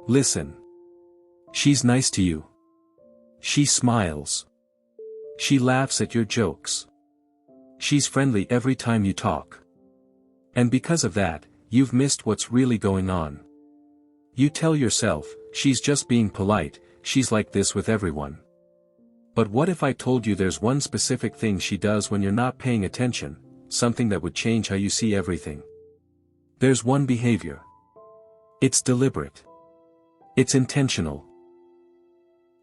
Listen. She's nice to you. She smiles. She laughs at your jokes. She's friendly every time you talk. And because of that, you've missed what's really going on. You tell yourself, she's just being polite, she's like this with everyone. But what if I told you there's one specific thing she does when you're not paying attention, something that would change how you see everything? There's one behavior. It's deliberate. It's intentional.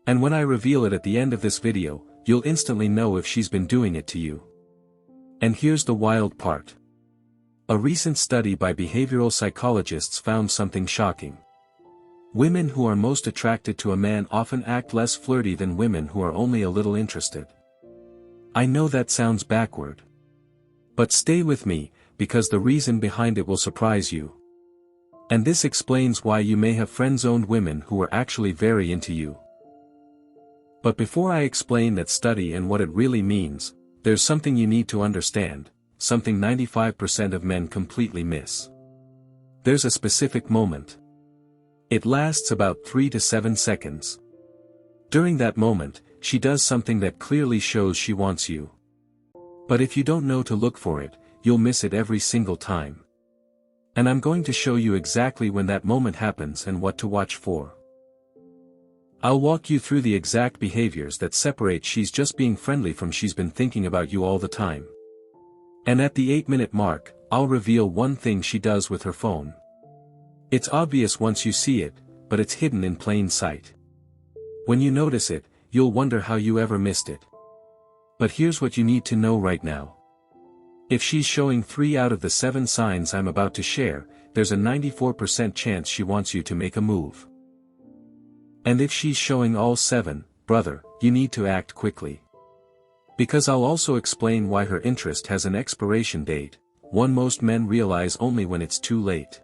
And when I reveal it at the end of this video, you'll instantly know if she's been doing it to you. And here's the wild part. A recent study by behavioral psychologists found something shocking. Women who are most attracted to a man often act less flirty than women who are only a little interested. I know that sounds backward. But stay with me, because the reason behind it will surprise you. And this explains why you may have friend-zoned women who are actually very into you. But before I explain that study and what it really means, there's something you need to understand, something 95% of men completely miss. There's a specific moment. It lasts about 3 to 7 seconds. During that moment, she does something that clearly shows she wants you. But if you don't know to look for it, you'll miss it every single time. And I'm going to show you exactly when that moment happens and what to watch for. I'll walk you through the exact behaviors that separate she's just being friendly from she's been thinking about you all the time. And at the 8-minute mark, I'll reveal one thing she does with her phone. It's obvious once you see it, but it's hidden in plain sight. When you notice it, you'll wonder how you ever missed it. But here's what you need to know right now. If she's showing 3 out of the 7 signs I'm about to share, there's a 94% chance she wants you to make a move. And if she's showing all 7, brother, you need to act quickly. Because I'll also explain why her interest has an expiration date, one most men realize only when it's too late.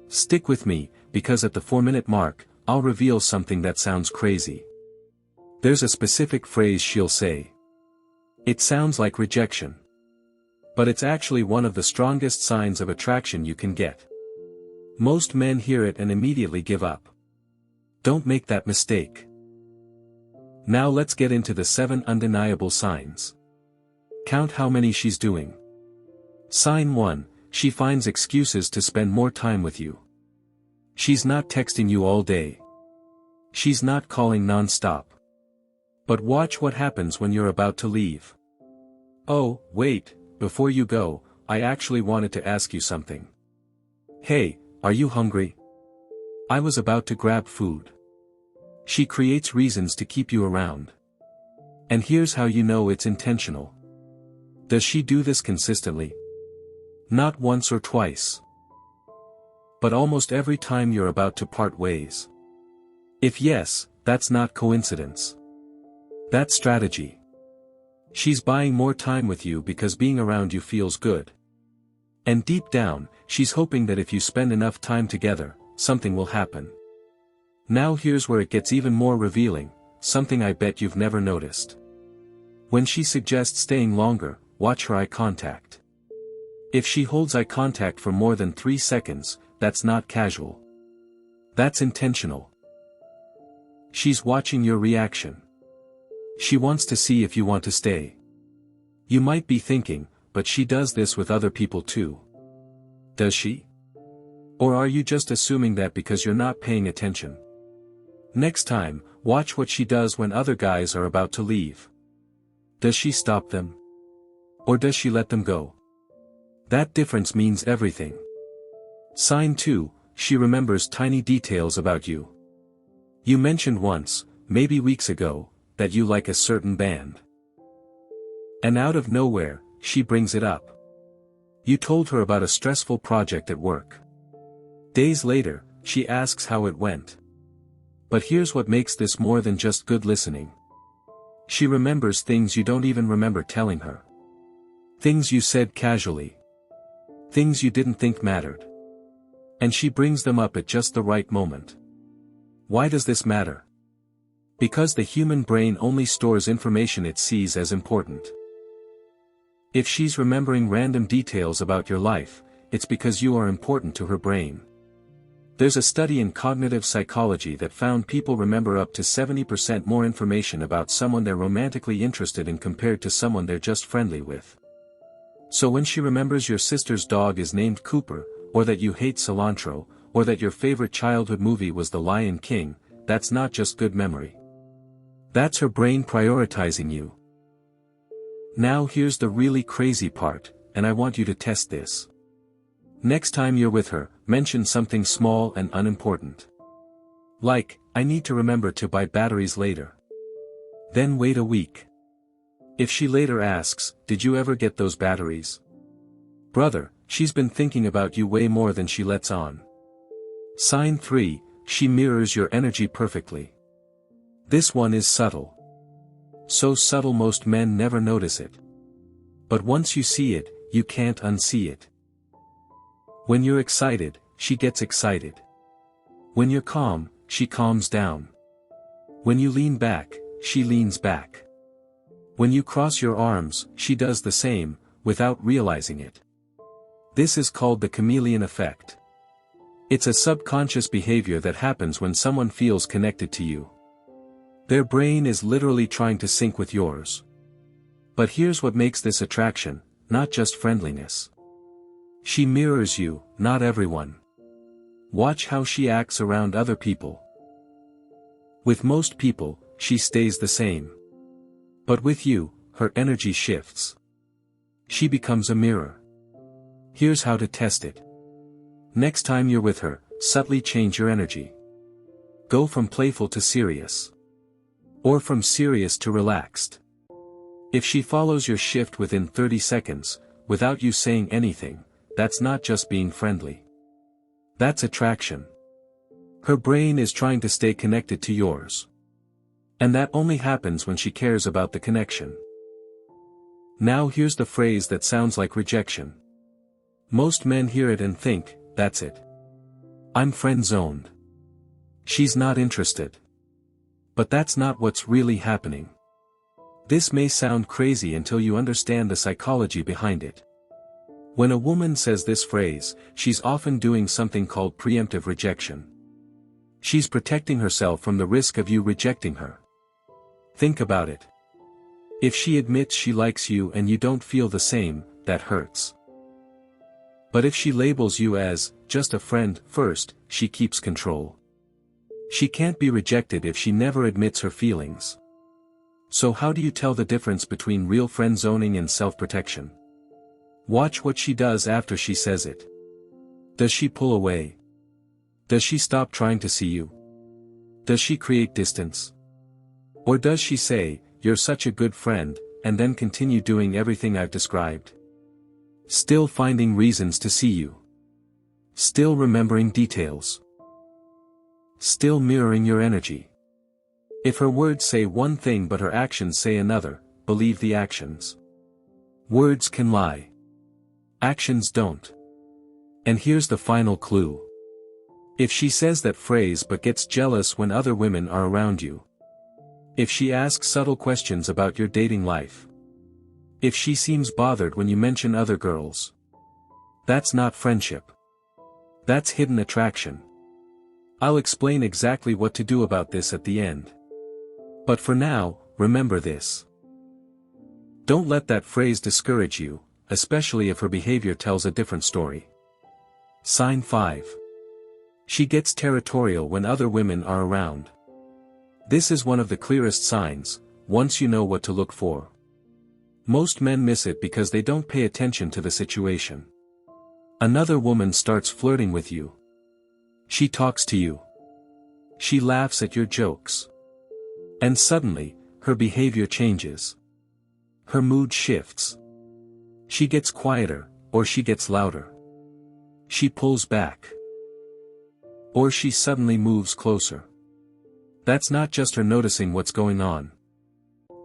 Stick with me, because at the 4-minute mark, I'll reveal something that sounds crazy. There's a specific phrase she'll say. It sounds like rejection. But it's actually one of the strongest signs of attraction you can get. Most men hear it and immediately give up. Don't make that mistake. Now let's get into the 7 undeniable signs. Count how many she's doing. Sign 1, she finds excuses to spend more time with you. She's not texting you all day. She's not calling non-stop. But watch what happens when you're about to leave. Oh, wait, before you go, I actually wanted to ask you something. Hey, are you hungry? I was about to grab food. She creates reasons to keep you around. And here's how you know it's intentional. Does she do this consistently? Not once or twice. But almost every time you're about to part ways. If yes, that's not coincidence. That's strategy. She's buying more time with you because being around you feels good. And deep down, she's hoping that if you spend enough time together, something will happen. Now here's where it gets even more revealing, something I bet you've never noticed. When she suggests staying longer, watch her eye contact. If she holds eye contact for more than 3 seconds, that's not casual. That's intentional. She's watching your reaction. She wants to see if you want to stay. You might be thinking, but she does this with other people too. Does she? Or are you just assuming that because you're not paying attention? Next time, watch what she does when other guys are about to leave. Does she stop them? Or does she let them go? That difference means everything. Sign 2, she remembers tiny details about you. You mentioned once, maybe weeks ago, that you like a certain band. And out of nowhere, she brings it up. You told her about a stressful project at work. Days later, she asks how it went. But here's what makes this more than just good listening. She remembers things you don't even remember telling her. Things you said casually. Things you didn't think mattered. And she brings them up at just the right moment. Why does this matter? Because the human brain only stores information it sees as important. If she's remembering random details about your life, it's because you are important to her brain. There's a study in cognitive psychology that found people remember up to 70% more information about someone they're romantically interested in compared to someone they're just friendly with. So when she remembers your sister's dog is named Cooper, or that you hate cilantro, or that your favorite childhood movie was The Lion King, that's not just good memory. That's her brain prioritizing you. Now here's the really crazy part, and I want you to test this. Next time you're with her, mention something small and unimportant. Like, I need to remember to buy batteries later. Then wait a week. If she later asks, did you ever get those batteries? Brother, she's been thinking about you way more than she lets on. Sign 3, she mirrors your energy perfectly. This one is subtle. So subtle most men never notice it. But once you see it, you can't unsee it. When you're excited, she gets excited. When you're calm, she calms down. When you lean back, she leans back. When you cross your arms, she does the same, without realizing it. This is called the chameleon effect. It's a subconscious behavior that happens when someone feels connected to you. Their brain is literally trying to sync with yours. But here's what makes this attraction, not just friendliness. She mirrors you, not everyone. Watch how she acts around other people. With most people, she stays the same. But with you, her energy shifts. She becomes a mirror. Here's how to test it. Next time you're with her, subtly change your energy. Go from playful to serious. Or from serious to relaxed. If she follows your shift within 30 seconds, without you saying anything, that's not just being friendly. That's attraction. Her brain is trying to stay connected to yours. And that only happens when she cares about the connection. Now here's the phrase that sounds like rejection. Most men hear it and think, that's it. I'm friend-zoned. She's not interested. But that's not what's really happening. This may sound crazy until you understand the psychology behind it. When a woman says this phrase, she's often doing something called preemptive rejection. She's protecting herself from the risk of you rejecting her. Think about it. If she admits she likes you and you don't feel the same, that hurts. But if she labels you as, just a friend, first, she keeps control. She can't be rejected if she never admits her feelings. So how do you tell the difference between real friend zoning and self-protection? Watch what she does after she says it. Does she pull away? Does she stop trying to see you? Does she create distance? Or does she say, you're such a good friend, and then continue doing everything I've described? Still finding reasons to see you. Still remembering details. Still mirroring your energy. If her words say one thing but her actions say another, believe the actions. Words can lie. Actions don't. And here's the final clue. If she says that phrase but gets jealous when other women are around you. If she asks subtle questions about your dating life. If she seems bothered when you mention other girls. That's not friendship. That's hidden attraction. I'll explain exactly what to do about this at the end. But for now, remember this. Don't let that phrase discourage you, especially if her behavior tells a different story. Sign 5. She gets territorial when other women are around. This is one of the clearest signs, once you know what to look for. Most men miss it because they don't pay attention to the situation. Another woman starts flirting with you. She talks to you. She laughs at your jokes. And suddenly, her behavior changes. Her mood shifts. She gets quieter, or she gets louder. She pulls back. Or she suddenly moves closer. That's not just her noticing what's going on.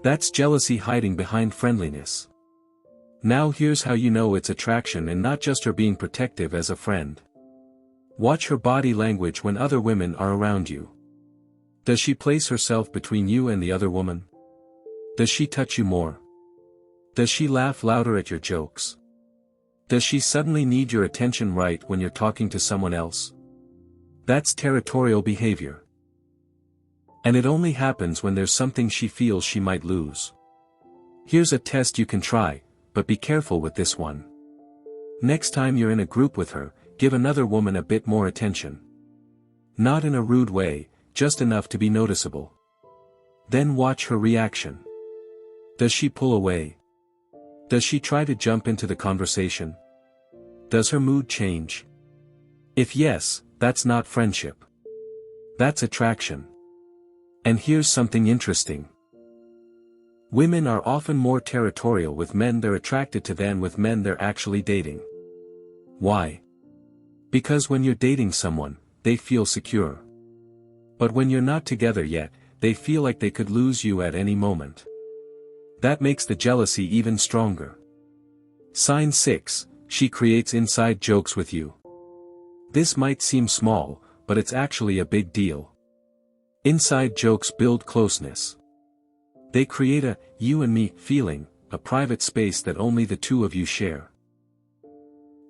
That's jealousy hiding behind friendliness. Now here's how you know it's attraction and not just her being protective as a friend. Watch her body language when other women are around you. Does she place herself between you and the other woman? Does she touch you more? Does she laugh louder at your jokes? Does she suddenly need your attention right when you're talking to someone else? That's territorial behavior. And it only happens when there's something she feels she might lose. Here's a test you can try, but be careful with this one. Next time you're in a group with her, give another woman a bit more attention. Not in a rude way, just enough to be noticeable. Then watch her reaction. Does she pull away? Does she try to jump into the conversation? Does her mood change? If yes, that's not friendship. That's attraction. And here's something interesting. Women are often more territorial with men they're attracted to than with men they're actually dating. Why? Because when you're dating someone, they feel secure. But when you're not together yet, they feel like they could lose you at any moment. That makes the jealousy even stronger. Sign 6, she creates inside jokes with you. This might seem small, but it's actually a big deal. Inside jokes build closeness. They create a you and me feeling, a private space that only the two of you share.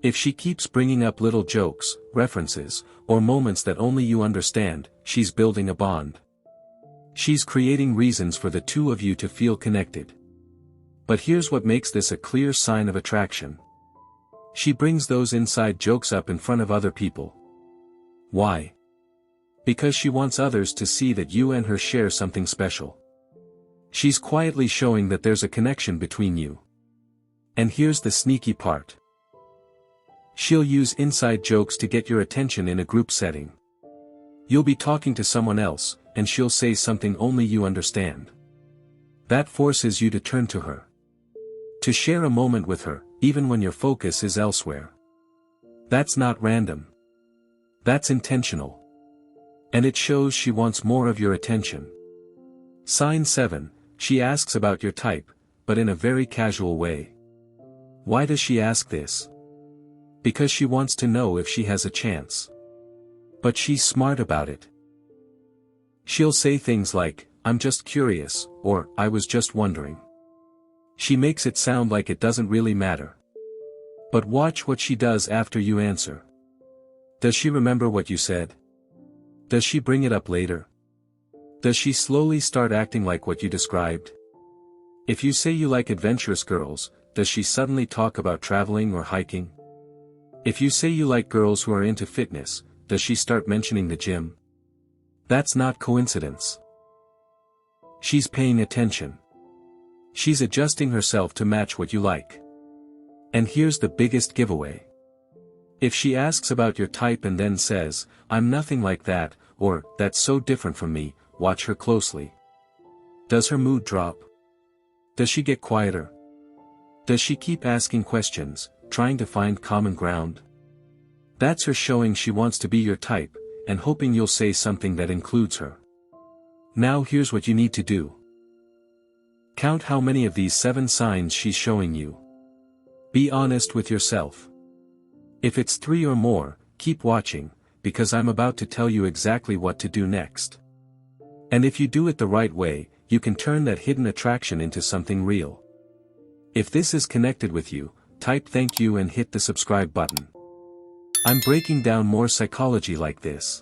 If she keeps bringing up little jokes, references, or moments that only you understand, she's building a bond. She's creating reasons for the two of you to feel connected. But here's what makes this a clear sign of attraction. She brings those inside jokes up in front of other people. Why? Because she wants others to see that you and her share something special. She's quietly showing that there's a connection between you. And here's the sneaky part. She'll use inside jokes to get your attention in a group setting. You'll be talking to someone else, and she'll say something only you understand. That forces you to turn to her. To share a moment with her, even when your focus is elsewhere. That's not random. That's intentional. And it shows she wants more of your attention. Sign 7, she asks about your type, but in a very casual way. Why does she ask this? Because she wants to know if she has a chance. But she's smart about it. She'll say things like, "I'm just curious," or "I was just wondering." She makes it sound like it doesn't really matter. But watch what she does after you answer. Does she remember what you said? Does she bring it up later? Does she slowly start acting like what you described? If you say you like adventurous girls, does she suddenly talk about traveling or hiking? If you say you like girls who are into fitness, does she start mentioning the gym? That's not coincidence. She's paying attention. She's adjusting herself to match what you like. And here's the biggest giveaway. If she asks about your type and then says, "I'm nothing like that," or "That's so different from me," watch her closely. Does her mood drop? Does she get quieter? Does she keep asking questions, trying to find common ground? That's her showing she wants to be your type, and hoping you'll say something that includes her. Now here's what you need to do. Count how many of these 7 signs she's showing you. Be honest with yourself. If it's 3 or more, keep watching, because I'm about to tell you exactly what to do next. And if you do it the right way, you can turn that hidden attraction into something real. If this is connected with you, type "thank you" and hit the subscribe button. I'm breaking down more psychology like this.